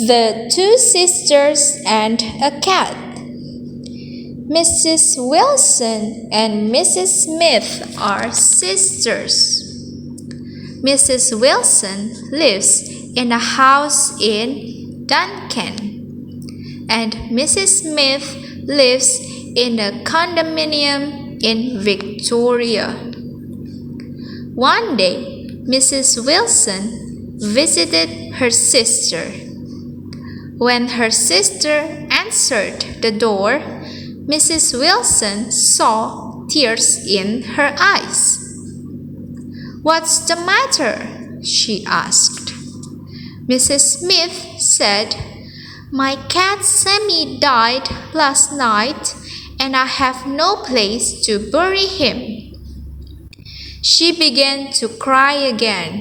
The Two Sisters and a Cat. Mrs. Wilson and Mrs. Smith are sisters. Mrs. Wilson lives in a house in Duncan, and Mrs. Smith lives in a condominium in Victoria. One day, Mrs. Wilson visited her sister. When her sister answered the door, Mrs. Wilson saw tears in her eyes. "What's the matter?" she asked. Mrs. Smith said, "My cat Sammy died last night and I have no place to bury him." She began to cry again.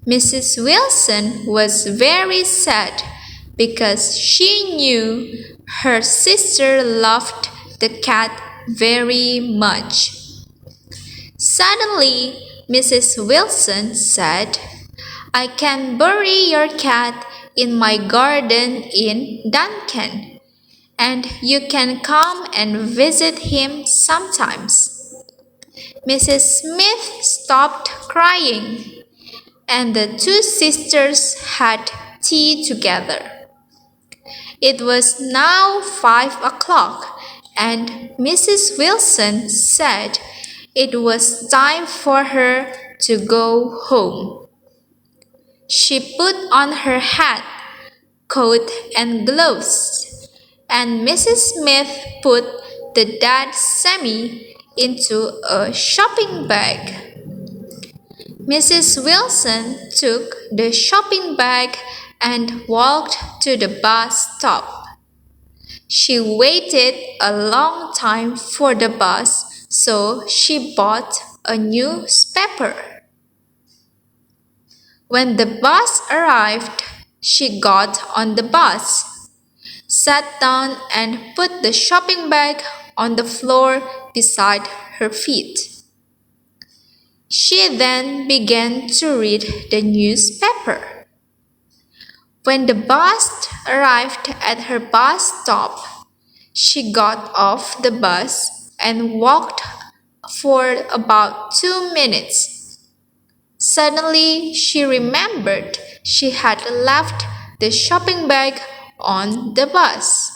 Mrs. Wilson was very sad because she knew her sister loved the cat very much. Suddenly, Mrs. Wilson said, "I can bury your cat in my garden in Duncan, and you can come and visit him sometimes." Mrs. Smith stopped crying, and the two sisters had tea together. It was now 5 o'clock, and Mrs. Wilson said it was time for her to go home. She put on her hat, coat, and gloves, and Mrs. Smith put the dead Sammy into a shopping bag. Mrs. Wilson took the shopping bag and walked to the bus stop. She waited a long time for the bus, so she bought a newspaper. When the bus arrived, she got on the bus, sat down, and put the shopping bag on the floor beside her feet. She then began to read the newspaper. When the bus arrived at her bus stop, she got off the bus and walked for about 2 minutes. Suddenly, she remembered she had left the shopping bag on the bus.